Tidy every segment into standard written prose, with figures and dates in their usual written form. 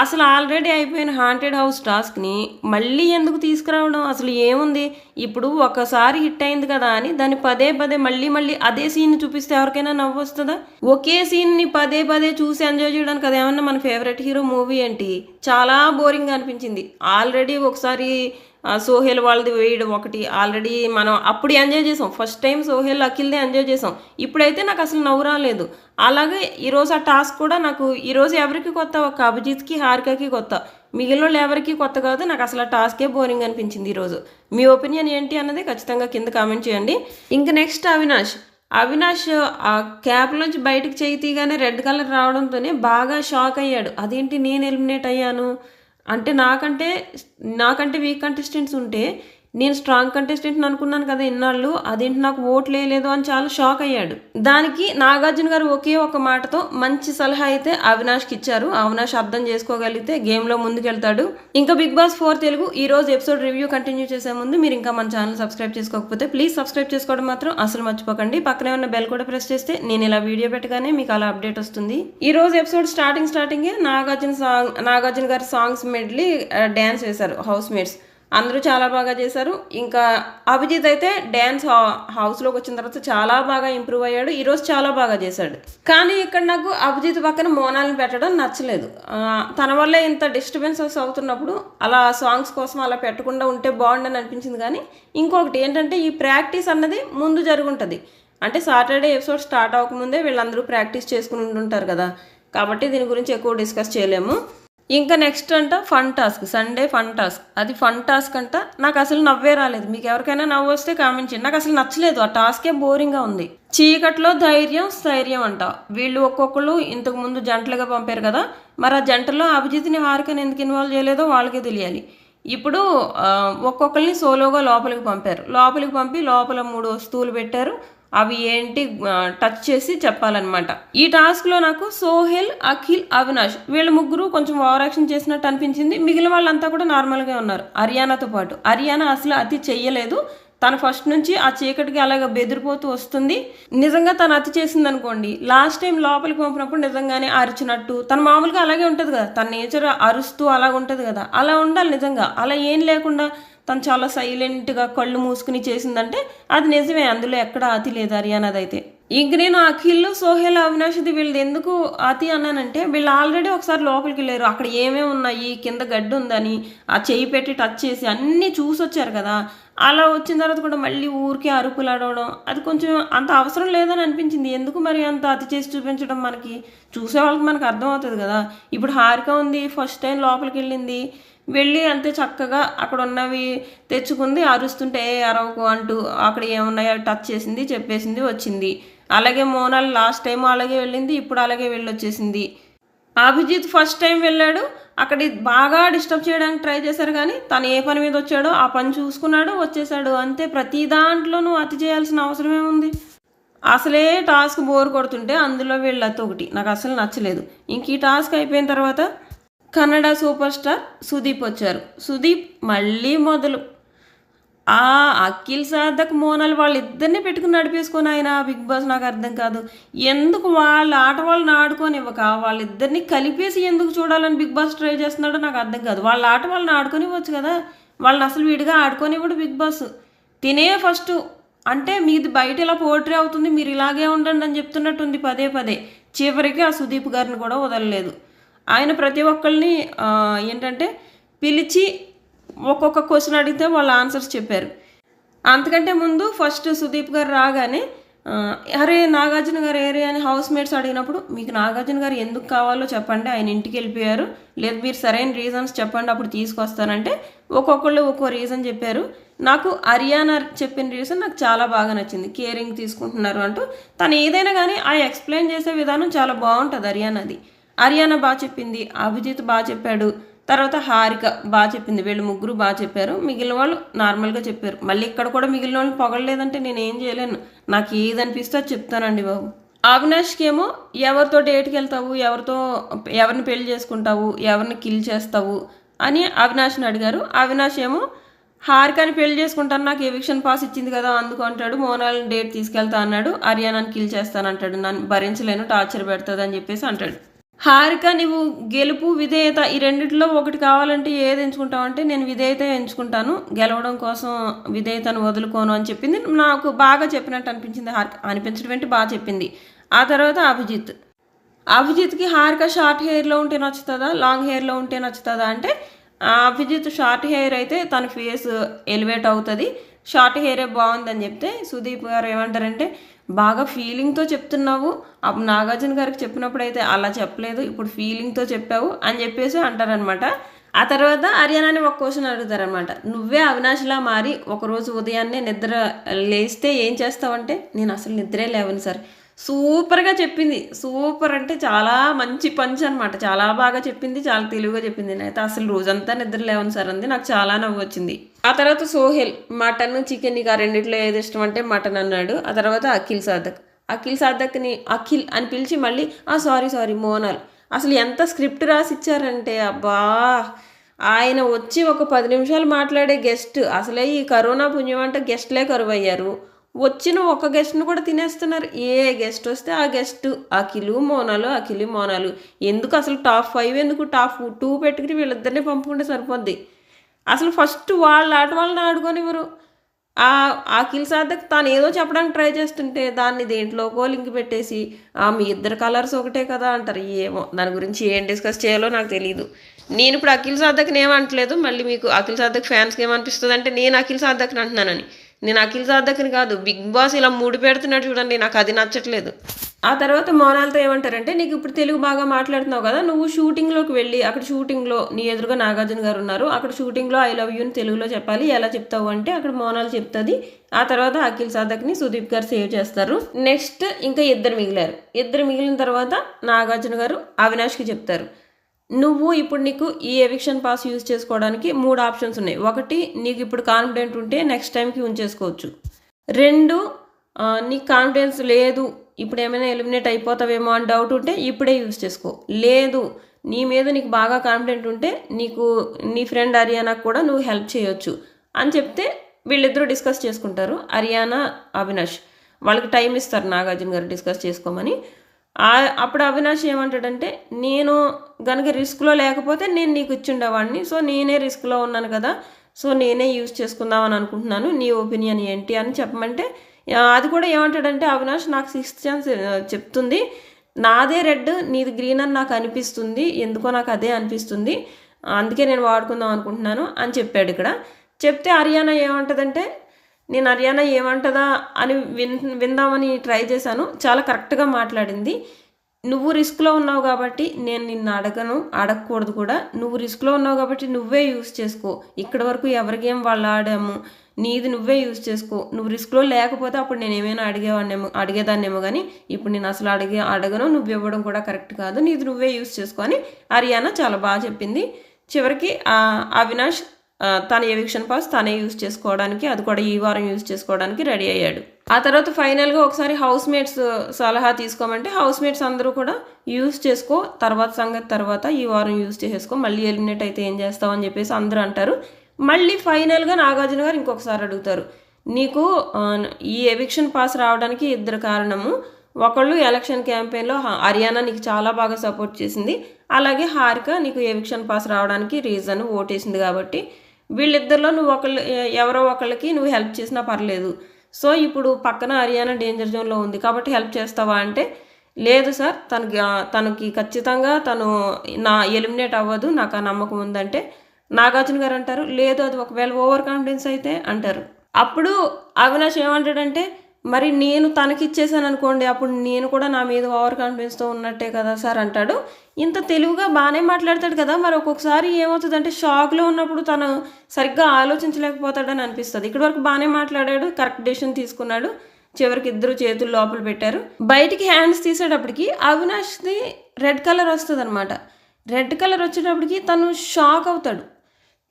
అసలు ఆల్రెడీ అయిపోయిన haunted house టాస్క్ని మళ్ళీ ఎందుకు తీసుకురావడం? అసలు ఏముంది? ఇప్పుడు ఒకసారి హిట్ అయింది కదా అని దాన్ని పదే పదే మళ్ళీ మళ్ళీ అదే సీన్ చూపిస్తే ఎవరికైనా నవ్వు వస్తుందా? ఒకే సీన్ని పదే పదే చూసి ఎంజాయ్ చేయడానికి అదేమన్నా మన ఫేవరెట్ హీరో మూవీ ఏంటి? చాలా బోరింగ్ అనిపించింది. ఆల్రెడీ ఒకసారి సోహెల్ వాళ్ళది వేయడం ఒకటి ఆల్రెడీ మనం అప్పుడు ఎంజాయ్ చేసాం. ఫస్ట్ టైం సోహెల్ అఖిల్దే ఎంజాయ్ చేసాం. ఇప్పుడైతే నాకు అసలు నవ్వు రాలేదు. అలాగే ఈరోజు ఆ టాస్క్ కూడా నాకు ఈరోజు ఎవరికి కొత్త, ఒక అభిజిత్కి హారికకి కొత్త, మిగిలిన వాళ్ళు ఎవరికి కొత్త కాదు. నాకు అసలు ఆ టాస్కే బోరింగ్ అనిపించింది ఈరోజు. మీ ఒపీనియన్ ఏంటి అన్నది ఖచ్చితంగా కింద కామెంట్ చేయండి. ఇంకా నెక్స్ట్ అవినాష్ ఆ క్యాప్ నుంచి బయటకు చేయి తీగానే రెడ్ కలర్ రావడంతోనే బాగా షాక్ అయ్యాడు. అదేంటి నేను ఎలిమినేట్ అయ్యాను అంటే, నాకంటే వీక్ కంటెస్టెంట్స్ ఉంటే నేను స్ట్రాంగ్ కంటెస్టెంట్ అనుకున్నాను కదా ఇన్నాళ్ళు, అదేంటి నాకు ఓట్లు వేయలేదు అని చాలా షాక్ అయ్యాడు. దానికి నాగార్జున గారు ఒకే ఒక మాటతో మంచి సలహా అయితే అవినాష్కి ఇచ్చారు. అవినాష్ అర్థం చేసుకోగలిగితే గేమ్లో ముందుకెళ్తాడు. ఇంకా బిగ్ బాస్ 4 తెలుగు ఈ రోజు ఎపిసోడ్ రివ్యూ కంటిన్యూ చేసే ముందు మీరు ఇంకా మన ఛానల్ సబ్స్క్రైబ్ చేసుకోకపోతే ప్లీజ్ సబ్స్క్రైబ్ చేసుకోవడం మాత్రం అసలు మర్చిపోకండి. పక్కనే ఉన్న బెల్ కూడా ప్రెస్ చేస్తే నేను ఇలా వీడియో పెట్టగానే మీకు అలా అప్డేట్ వస్తుంది. ఈ రోజు ఎపిసోడ్ స్టార్టింగే నాగార్జున గారి సాంగ్స్ మెడ్లీ డ్యాన్స్ వేశారు హౌస్ మేట్స్. అందరూ చాలా బాగా చేశారు. ఇంకా అభిజిత్ అయితే డ్యాన్స్ హౌస్లోకి వచ్చిన తర్వాత చాలా బాగా ఇంప్రూవ్ అయ్యాడు. ఈరోజు చాలా బాగా చేశాడు. కానీ ఇక్కడ నాకు అభిజిత్ పక్కన మోనాల్ని పెట్టడం నచ్చలేదు. తన వల్లే ఇంత డిస్టర్బెన్సెస్ అవుతున్నప్పుడు అలా సాంగ్స్ కోసం అలా పెట్టకుండా ఉంటే బాగుండని అనిపించింది. కానీ ఇంకొకటి ఏంటంటే ఈ ప్రాక్టీస్ అన్నది ముందు జరుగుంటుంది. అంటే సాటర్డే ఎపిసోడ్ స్టార్ట్ అవ్వకముందే వీళ్ళందరూ ప్రాక్టీస్ చేసుకుని ఉంటుంటారు కదా, కాబట్టి దీని గురించి ఎక్కువ డిస్కస్ చేయలేము. ఇంకా next fun task, Sunday fun task. అది ఫన్ టాస్క్ నాకు అసలు నవ్వే రాలేదు. మీకు ఎవరికైనా నవ్వు వస్తే కామెంట్ చేయండి. నాకు అసలు నచ్చలేదు. ఆ టాస్కే బోరింగ్గా ఉంది. చీకట్లో స్థైర్యం అంట. వీళ్ళు ఒక్కొక్కరు ఇంతకు ముందు జంటలుగా పంపారు కదా, మరి ఆ జంటలో అభిజిత్ని హారికని ఎందుకు ఇన్వాల్వ్ చేయలేదో వాళ్ళకే తెలియాలి. ఇప్పుడు ఒక్కొక్కరిని సోలోగా లోపలికి పంపి లోపల 3 వస్తువులు పెట్టారు. అవి ఏంటి టచ్ చేసి చెప్పాలన్నమాట. ఈ టాస్క్లో నాకు సోహెల్, అఖిల్, అవినాష్ వీళ్ళ ముగ్గురు కొంచెం ఓవర్ యాక్షన్ చేసినట్టు అనిపించింది. మిగిలిన వాళ్ళంతా కూడా నార్మల్గా ఉన్నారు. అరియానాతో పాటు. అరియానా అసలు అతి చెయ్యలేదు. తను ఫస్ట్ నుంచి ఆ చీకటికి అలాగ బెదిరిపోతూ వస్తుంది. నిజంగా తను అతి చేసింది అనుకోండి, లాస్ట్ టైం లోపలికి పంపినప్పుడు నిజంగానే అరిచినట్టు, తను మామూలుగా అలాగే ఉంటుంది కదా, తన నేచర్ అరుస్తూ అలాగ ఉంటుంది కదా, అలా ఉండాలి నిజంగా. అలా ఏం లేకుండా తను చాలా సైలెంట్గా కళ్ళు మూసుకుని చేసిందంటే అది నిజమే. అందులో ఎక్కడ అతి లేదు అరియానాదైతే. ఇంక నేను అఖిల్, సోహెల్, అవినాష్ది వీళ్ళది ఎందుకు అతి అన్నానంటే, వీళ్ళు ఆల్రెడీ ఒకసారి లోపలికి వెళ్ళారు. అక్కడ ఏమేమి ఉన్నాయి, కింద గడ్డి ఉందని ఆ చెయ్యి పెట్టి టచ్ చేసి అన్నీ చూసి వచ్చారు కదా. అలా వచ్చిన తర్వాత కూడా మళ్ళీ ఊరికే అరుపులు ఆడవడం అది కొంచెం అంత అవసరం లేదని అనిపించింది. ఎందుకు మరి అంత అతి చేసి చూపించడం? మనకి చూసే వాళ్ళకి మనకు అర్థమవుతుంది కదా. ఇప్పుడు హారిక ఉంది, ఫస్ట్ టైం లోపలికి వెళ్ళి అంతే చక్కగా అక్కడ ఉన్నవి తెచ్చుకుంది, అరుస్తుంటే అరవకు అంటూ అక్కడ ఏమున్నాయో టచ్ చేసింది, చెప్పేసింది, వచ్చింది. అలాగే మోనాల్ లాస్ట్ టైం అలాగే వెళ్ళింది, ఇప్పుడు అలాగే వెళ్ళొచ్చేసింది. అభిజిత్ ఫస్ట్ టైం వెళ్ళాడు, అక్కడ బాగా డిస్టర్బ్ చేయడానికి ట్రై చేశారు. కానీ తను ఏ పని మీద వచ్చాడో ఆ పని చూసుకున్నాడు, వచ్చేసాడు. అంతే. ప్రతి దాంట్లోనూ అతి చేయాల్సిన అవసరం ఏముంది? అసలే టాస్క్ బోర్ కొడుతుంటే అందులో వీళ్ళతో ఒకటి నాకు అసలు నచ్చలేదు. ఇంక ఈ టాస్క్ అయిపోయిన తర్వాత కన్నడ సూపర్ స్టార్ సుదీప్ వచ్చారు. సుదీప్ మళ్ళీ మొదలు ఆ అఖిల్, సార్థక్, మోనాల్ వాళ్ళిద్దరిని పెట్టుకుని నడిపేసుకొని ఆయన బిగ్ బాస్. నాకు అర్థం కాదు ఎందుకు వాళ్ళ ఆట వాళ్ళని ఆడుకొని ఇవ్వక వాళ్ళిద్దరిని కలిపేసి ఎందుకు చూడాలని బిగ్ బాస్ ట్రై చేస్తున్నాడో నాకు అర్థం కాదు. వాళ్ళ ఆట వాళ్ళని ఆడుకొని ఇవ్వచ్చు కదా, వాళ్ళని అసలు విడిగా ఆడుకొనివ్వడు బిగ్ బాస్. తినే ఫస్ట్ అంటే మీది బయట ఇలా పోట్రీ అవుతుంది, మీరు ఇలాగే ఉండండి అని చెప్తున్నట్టుంది పదే. చివరికి ఆ సుదీప్ గారిని కూడా వదలలేదు. ఆయన ప్రతి ఒక్కరిని ఏంటంటే పిలిచి ఒక్కొక్క క్వశ్చన్ అడిగితే వాళ్ళ ఆన్సర్స్ చెప్పారు. అంతకంటే ముందు ఫస్ట్ సుదీప్ గారు రాగానే అరే నాగార్జున గారు ఏరే అని హౌస్ మేట్స్ అడిగినప్పుడు, మీకు నాగార్జున గారు ఎందుకు కావాలో చెప్పండి, ఆయన ఇంటికి వెళ్ళిపోయారు, లేదు మీరు సరైన రీజన్స్ చెప్పండి అప్పుడు తీసుకొస్తానంటే ఒక్కొక్కళ్ళు ఒక్కో రీజన్ చెప్పారు. నాకు అరియానా చెప్పిన రీజన్ నాకు చాలా బాగా నచ్చింది. కేరింగ్ తీసుకుంటున్నారు అంటూ తను ఏదైనా కానీ ఆ ఎక్స్ప్లెయిన్ చేసే విధానం చాలా బాగుంటుంది అరియానాది. అరియానా బాగా చెప్పింది, అభిజిత్ బాగా చెప్పాడు, తర్వాత హారిక బాగా చెప్పింది. వీళ్ళు ముగ్గురు బాగా చెప్పారు, మిగిలిన వాళ్ళు నార్మల్గా చెప్పారు. మళ్ళీ ఇక్కడ కూడా మిగిలిన వాళ్ళు పొగడలేదంటే నేను ఏం చేయలేను. నాకు ఏది అనిపిస్తే అది చెప్తానండి బాబు. అవినాష్కి ఏమో ఎవరితో డేట్కి వెళ్తావు, ఎవరిని పెళ్లి చేసుకుంటావు, ఎవరిని కిల్ చేస్తావు అని అవినాష్ని అడిగారు. అవినాష్ ఏమో హారికని పెళ్లి చేసుకుంటాను, నాకు ఎవిక్షన్ పాస్ ఇచ్చింది కదా అందుకు అంటాడు. మోనాల్ని డేట్ తీసుకెళ్తా అన్నాడు. అరియానాని కిల్ చేస్తానంటాడు, నన్ను భరించలేను, టార్చర్ పెడుతుంది అని చెప్పేసి అంటాడు. హారిక నువ్వు గెలుపు విధేయత ఈ రెండిట్లో ఒకటి కావాలంటే ఏది ఎంచుకుంటావు అంటే నేను విధేయత ఎంచుకుంటాను, గెలవడం కోసం విధేయతను వదులుకోను అని చెప్పింది. నాకు బాగా చెప్పినట్టు అనిపించింది. హారిక అనిపించడం ఏంటి, బాగా చెప్పింది. ఆ తర్వాత అభిజిత్కి హారిక షార్ట్ హెయిర్లో ఉంటే నచ్చుతుందా, లాంగ్ హెయిర్లో ఉంటే నచ్చుతుందా అంటే అభిజిత్ షార్ట్ హెయిర్ అయితే తన ఫేస్ ఎలివేట్ అవుతుంది, షార్ట్ హెయిరే బాగుందని చెప్తే సుదీప్ గారు ఏమంటారంటే బాగా ఫీలింగ్తో చెప్తున్నావు, అప్పుడు నాగార్జున గారికి చెప్పినప్పుడు అయితే అలా చెప్పలేదు, ఇప్పుడు ఫీలింగ్తో చెప్పావు అని చెప్పేసి అంటారనమాట. ఆ తర్వాత హర్యానాని ఒక క్వశ్చన్ అడుగుతారనమాట, నువ్వే అవినాష్లా మారి ఒకరోజు ఉదయాన్నే నిద్ర లేస్తే ఏం చేస్తావంటే నేను అసలు నిద్రే లేవను సార్. సూపర్గా చెప్పింది, సూపర్ అంటే చాలా మంచి పంచ్ అనమాట, చాలా బాగా చెప్పింది, చాలా తెలివిగా చెప్పింది. నేనైతే అసలు రోజంతా నిద్ర లేవను సార్ అంది, నాకు చాలా నవ్వు వచ్చింది. ఆ తర్వాత సోహెల్ మటన్ చికెన్ నీకు ఆ రెండిట్లో ఏది ఇష్టం అంటే మటన్ అన్నాడు. ఆ తర్వాత అఖిల్ సాదక్ని అఖిల్ అని పిలిచి మళ్ళీ సారీ మోనాల్. అసలు ఎంత స్క్రిప్ట్ రాసి ఇచ్చారంటే అబ్బా, ఆయన వచ్చి ఒక 10 నిమిషాలు మాట్లాడే గెస్ట్. అసలే ఈ కరోనా పుణ్యం అంటే గెస్ట్లే కరువయ్యారు, వచ్చిన ఒక గెస్ట్ను కూడా తినేస్తున్నారు. ఏ గెస్ట్ వస్తే ఆ గెస్ట్ అఖిలు మోనాలు ఎందుకు అసలు టాప్ 5 ఎందుకు, టాప్ 2 పెట్టుకుని వీళ్ళిద్దరిని పంపుకుంటే సరిపోద్ది. అసలు ఫస్ట్ వాళ్ళని ఆడుకోనివ్వరు. ఆ అఖిల్ సాదక్ తాను ఏదో చెప్పడానికి ట్రై చేస్తుంటే దాన్ని దేంట్లోకో లింక్ పెట్టేసి మీ ఇద్దరు కలర్స్ ఒకటే కదా అంటారు. ఏమో దాని గురించి ఏం డిస్కస్ చేయాలో నాకు తెలియదు. నేను ఇప్పుడు అఖిల్ సాదక్ని ఏమంటలేదు, మళ్ళీ మీకు అఖిల్ సాదక్ ఫ్యాన్స్కి ఏమనిపిస్తుంది అంటే నేను అఖిల్ సాదక్ని అంటున్నానని. నేను అఖిల్ సాదక్ని కాదు, బిగ్ బాస్ ఇలా మూడి పెడుతున్నాడు చూడండి, నాకు అది నచ్చట్లేదు. ఆ తర్వాత మోనాల్తో ఏమంటారంటే నీకు ఇప్పుడు తెలుగు బాగా మాట్లాడుతున్నావు కదా, నువ్వు షూటింగ్లోకి వెళ్ళి అక్కడ షూటింగ్లో నీ ఎదురుగా నాగార్జున గారు ఉన్నారు, అక్కడ షూటింగ్లో ఐ లవ్ యూని తెలుగులో చెప్పాలి, ఎలా చెప్తావు అంటే అక్కడ మోనాల్ చెప్తుంది. ఆ తర్వాత అఖిల్ సాదక్ని సుదీప్ గారు సేవ్ చేస్తారు. నెక్స్ట్ ఇంకా ఇద్దరు మిగిలిన తర్వాత నాగార్జున గారు అవినాష్కి చెప్తారు, నువ్వు ఇప్పుడు నీకు ఈ ఎవిక్షన్ పాస్ యూజ్ చేసుకోవడానికి 3 ఆప్షన్స్ ఉన్నాయి. ఒకటి, నీకు ఇప్పుడు కాన్ఫిడెంట్ ఉంటే నెక్స్ట్ టైంకి ఉంచేసుకోవచ్చు. 2, నీకు కాన్ఫిడెన్స్ లేదు, ఇప్పుడు ఏమైనా ఎలిమినేట్ అయిపోతావేమో అని డౌట్ ఉంటే ఇప్పుడే యూజ్ చేసుకో. లేదు, నీ మీద నీకు బాగా కాన్ఫిడెంట్ ఉంటే నీకు నీ ఫ్రెండ్ హర్యానాకు కూడా నువ్వు హెల్ప్ చేయొచ్చు అని చెప్తే వీళ్ళిద్దరూ డిస్కస్ చేసుకుంటారు. హర్యానా అవినాష్ వాళ్ళకి టైం ఇస్తారు నాగార్జున గారు డిస్కస్ చేసుకోమని. అప్పుడు అవినాష్ ఏమంటాడంటే నేను కనుక రిస్క్లో లేకపోతే నేను నీకు ఇచ్చిండేవాడిని, సో నేనే రిస్క్లో ఉన్నాను కదా, సో నేనే యూజ్ చేసుకుందామని అనుకుంటున్నాను, నీ ఒపీనియన్ ఏంటి అని చెప్పమంటే అది కూడా ఏమంటాడంటే అవినాష్ నాకు 6th ఛాన్స్ చెప్తుంది, నాదే రెడ్ నీది గ్రీన్ అని నాకు అనిపిస్తుంది, ఎందుకో నాకు అదే అనిపిస్తుంది, అందుకే నేను వాడుకుందాం అనుకుంటున్నాను అని చెప్పాడు. ఇక్కడ చెప్తే హర్యానా ఏమంటుందంటే నేను హర్యానా ఏమంటుందా అని విందామని ట్రై చేశాను, చాలా కరెక్ట్గా మాట్లాడింది, నువ్వు రిస్క్లో ఉన్నావు కాబట్టి నేను నిన్ను అడగకూడదు కూడా, నువ్వు రిస్క్లో ఉన్నావు కాబట్టి నువ్వే యూజ్ చేసుకో, ఇక్కడి వరకు ఎవరికేం వాళ్ళు ఆడాము, నీది నువ్వే యూజ్ చేసుకో, నువ్వు రిస్క్లో లేకపోతే అప్పుడు నేను ఏమైనా అడిగేదాన్నేమో కానీ ఇప్పుడు నేను అసలు అడగను, నువ్వు ఇవ్వడం కూడా కరెక్ట్ కాదు, నీది నువ్వే యూజ్ చేసుకో అని హర్యానా చాలా బాగా చెప్పింది. చివరికి అవినాష్ తన ఎవిక్షన్ పాస్ తనే యూజ్ చేసుకోవడానికి, అది కూడా ఈ వారం యూజ్ చేసుకోవడానికి రెడీ అయ్యాడు. ఆ తర్వాత ఫైనల్గా ఒకసారి హౌస్ మేట్స్ సలహా తీసుకోమంటే హౌస్ మేట్స్ అందరూ కూడా యూజ్ చేసుకో, తర్వాత ఈ వారం యూజ్ చేసేసుకో, మళ్ళీ ఎలిమినేట్ అయితే ఏం చేస్తావు అని చెప్పేసి అందరూ అంటారు. మళ్ళీ ఫైనల్గా నాగార్జున గారు ఇంకొకసారి అడుగుతారు, నీకు ఈ ఎవిక్షన్ పాస్ రావడానికి 2 కారణము, ఒకళ్ళు ఎలక్షన్ క్యాంపెయిన్లో హర్యానా నీకు చాలా బాగా సపోర్ట్ చేసింది, అలాగే హారిక నీకు ఎవిక్షన్ పాస్ రావడానికి రీజన్ ఓటేసింది, కాబట్టి వీళ్ళిద్దరిలో నువ్వు ఎవరో ఒకళ్ళకి నువ్వు హెల్ప్ చేసినా పర్లేదు, సో ఇప్పుడు పక్కన హర్యానా డేంజర్ జోన్లో ఉంది కాబట్టి హెల్ప్ చేస్తావా అంటే లేదు సార్, తనకి ఖచ్చితంగా తను ఎలిమినేట్ అవ్వదు, నాకు ఆ నమ్మకం ఉందంటే నాగార్జున గారు అంటారు లేదు, అది ఒకవేళ ఓవర్ కాన్ఫిడెన్స్ అయితే అంటారు. అప్పుడు అవినాష్ ఏమంటాడంటే మరి నేను తనకిచ్చేసాను అనుకోండి, అప్పుడు నేను కూడా నా మీద ఓవర్ కాన్ఫిడెన్స్తో ఉన్నట్టే కదా సార్ అంటాడు. ఇంత తెలివిగా బాగానే మాట్లాడతాడు కదా, మరి ఒక్కొక్కసారి ఏమవుతుందంటే షాక్లో ఉన్నప్పుడు తను సరిగ్గా ఆలోచించలేకపోతాడని అనిపిస్తుంది. ఇక్కడి వరకు బాగానే మాట్లాడాడు, కరెక్ట్ డెసిషన్ తీసుకున్నాడు, చివరికి 2 చేతులు లోపల పెట్టారు. బయటికి హ్యాండ్స్ తీసేటప్పటికి అవినాష్ది రెడ్ కలర్ వస్తుంది అనమాట. రెడ్ కలర్ వచ్చేటప్పటికి తను షాక్ అవుతాడు.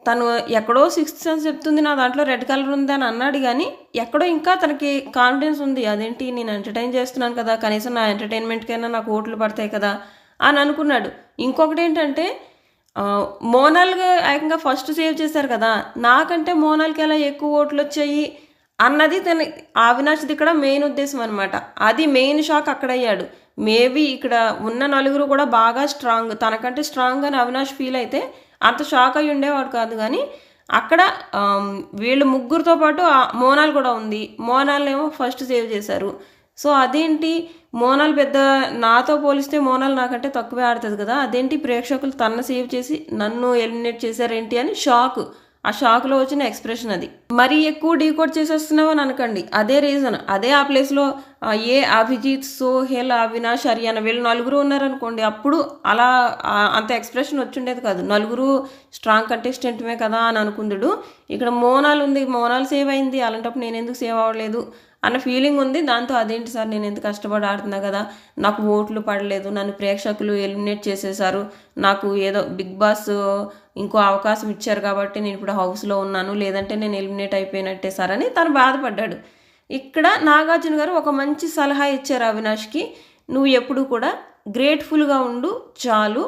తను ఎక్కడో 6th సెన్స్ చెప్తుంది నా దాంట్లో రెడ్ కలర్ ఉంది అని అన్నాడు, కానీ ఎక్కడో ఇంకా తనకి కాన్ఫిడెన్స్ ఉంది, అదేంటి నేను ఎంటర్టైన్ చేస్తున్నాను కదా, కనీసం నా ఎంటర్టైన్మెంట్కైనా నాకు ఓట్లు పడతాయి కదా అని అనుకున్నాడు. ఇంకొకటి ఏంటంటే మోనాల్గా ఏకంగా ఫస్ట్ సేవ్ చేశారు కదా, నాకంటే మోనాల్కి ఎలా ఎక్కువ ఓట్లు వచ్చాయి అన్నది అవినాష్ది ఇక్కడ మెయిన్ ఉద్దేశం అనమాట. అది మెయిన్ షాక్ అక్కడ అయ్యాడు. మేబీ ఇక్కడ ఉన్న నలుగురు కూడా బాగా స్ట్రాంగ్, తనకంటే స్ట్రాంగ్ అని అవినాష్ ఫీల్ అయితే అంత షాక్ అయి ఉండేవాడు కాదు. కానీ అక్కడ వీళ్ళు ముగ్గురితో పాటు మోనాల్ కూడా ఉంది. మోనాల్నేమో ఫస్ట్ సేవ్ చేశారు. సో అదేంటి మోనాల్ పెద్ద, నాతో పోలిస్తే మోనాల్ నాకంటే తక్కువే ఆడుతుంది కదా, అదేంటి ప్రేక్షకులు తన సేవ్ చేసి నన్ను ఎలిమినేట్ చేశారేంటి అని షాక్. ఆ షాక్లో వచ్చిన ఎక్స్ప్రెషన్ అది. మరీ ఎక్కువ డీకోడ్ చేసేస్తున్నావు అని అనకండి, అదే రీజన్. అదే ఆ ప్లేస్లో అభిజిత్, సోహెల్, అవినాష్, హరియానా వీళ్ళు నలుగురు ఉన్నారనుకోండి, అప్పుడు అలా అంత ఎక్స్ప్రెషన్ వచ్చిండేది కాదు. నలుగురు స్ట్రాంగ్ కంటెస్టెంట్మే కదా అని అనుకుందుడు. ఇక్కడ మోనాల్ ఉంది, మోనాల్ సేవ్ అయింది, అలాంటప్పుడు నేను ఎందుకు సేవ్ అవ్వలేదు అన్న ఫీలింగ్ ఉంది. దాంతో అదేంటి సార్ నేను ఎంత కష్టపడి ఆడుతున్నా కదా, నాకు ఓట్లు పడలేదు, నన్ను ప్రేక్షకులు ఎలిమినేట్ చేసేసారు, నాకు ఏదో బిగ్ బాస్ ఇంకో అవకాశం ఇచ్చారు కాబట్టి నేను ఇప్పుడు హౌస్లో ఉన్నాను, లేదంటే నేను ఎలిమినేట్ అయిపోయినట్టే సార్ అని తను బాధపడ్డాడు. ఇక్కడ నాగార్జున గారు ఒక మంచి సలహా ఇచ్చారు అవినాష్కి, నువ్వు ఎప్పుడు కూడా గ్రేట్ఫుల్గా ఉండు చాలు.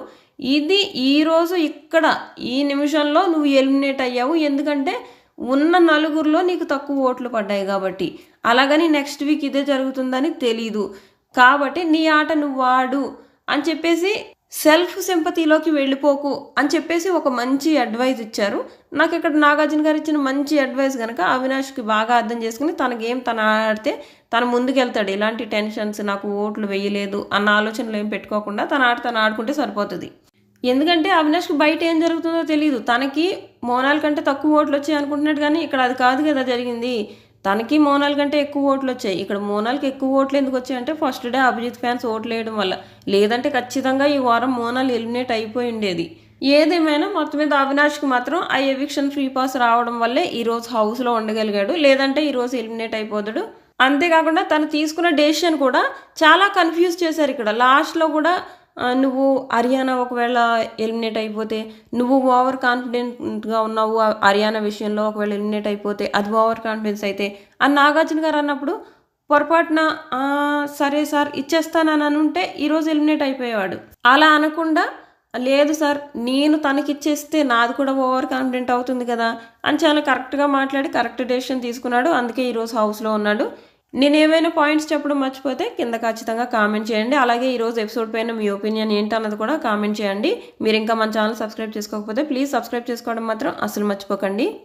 ఇది ఈరోజు ఇక్కడ ఈ నిమిషంలో నువ్వు ఎలిమినేట్ అయ్యావు, ఎందుకంటే ఉన్న నలుగురిలో నీకు తక్కువ ఓట్లు పడ్డాయి కాబట్టి. అలాగని నెక్స్ట్ వీక్ ఇదే జరుగుతుందని తెలీదు కాబట్టి నీ ఆట నువ్వు వాడు అని చెప్పేసి సెల్ఫ్ సింపతిలోకి వెళ్ళిపోకు అని చెప్పేసి ఒక మంచి అడ్వైజ్ ఇచ్చారు. నాకు ఇక్కడ నాగార్జున గారు ఇచ్చిన మంచి అడ్వైజ్ కనుక అవినాష్కి బాగా అర్థం చేసుకుని తన గేమ్ తను ఆడితే తను ముందుకెళ్తాడు. ఇలాంటి టెన్షన్స్, నాకు ఓట్లు వేయలేదు అన్న ఆలోచనలు ఏం పెట్టుకోకుండా తన ఆట తను ఆడుకుంటే సరిపోతుంది. ఎందుకంటే అవినాష్కి బయట ఏం జరుగుతుందో తెలియదు. తనకి మోనాల్ కంటే తక్కువ ఓట్లు వచ్చాయి అనుకుంటున్నాడు, కానీ ఇక్కడ అది కాదు కదా జరిగింది. తనకి మోనాల్ కంటే ఎక్కువ ఓట్లు వచ్చాయి. ఇక్కడ మోనాల్కి ఎక్కువ ఓట్లు ఎందుకు వచ్చాయంటే ఫస్ట్ డే అభిజిత్ ఫ్యాన్స్ ఓట్లు వేయడం వల్ల, లేదంటే ఖచ్చితంగా ఈ వారం మోనాల్ ఎలిమినేట్ అయిపోయి ఉండేది. ఏదేమైనా మొత్తం మీద అవినాష్కి మాత్రం ఆ ఎవిక్షన్ ఫ్రీ పాస్ రావడం వల్లే ఈరోజు హౌస్లో ఉండగలిగాడు, లేదంటే ఈరోజు ఎలిమినేట్ అయిపోతాడు. అంతేకాకుండా తను తీసుకున్న డెసిషన్ కూడా చాలా కన్ఫ్యూజ్ చేశారు. ఇక్కడ లాస్ట్లో కూడా నువ్వు హరియానా ఒకవేళ ఎలిమినేట్ అయిపోతే, నువ్వు ఓవర్ కాన్ఫిడెంట్గా ఉన్నావు హరియానా విషయంలో, ఒకవేళ ఎలిమినేట్ అయిపోతే అది ఓవర్ కాన్ఫిడెన్స్ అయితే అని నాగార్జున గారు అన్నప్పుడు పొరపాటున సరే సార్ ఇచ్చేస్తానని అనుంటే ఈరోజు ఎలిమినేట్ అయిపోయేవాడు. అలా అనకుండా లేదు సార్ నేను తనకిచ్చేస్తే నాది కూడా ఓవర్ కాన్ఫిడెంట్ అవుతుంది కదా అని చాలా కరెక్ట్గా మాట్లాడి కరెక్ట్ డెసిషన్ తీసుకున్నాడు. అందుకే ఈరోజు హౌస్లో ఉన్నాడు. నేను ఏమైనా పాయింట్స్ చెప్పడం మర్చిపోతే కింద ఖచ్చితంగా కామెంట్ చేయండి. అలాగే ఈరోజు ఎపిసోడ్ పైన మీ ఒపీనియన్ ఏంటన్నది కూడా కామెంట్ చేయండి. మీరు ఇంకా మన ఛానల్ సబ్స్క్రైబ్ చేసుకోకపోతే ప్లీజ్ సబ్స్క్రైబ్ చేసుకోవడం మాత్రం అసలు మర్చిపోకండి.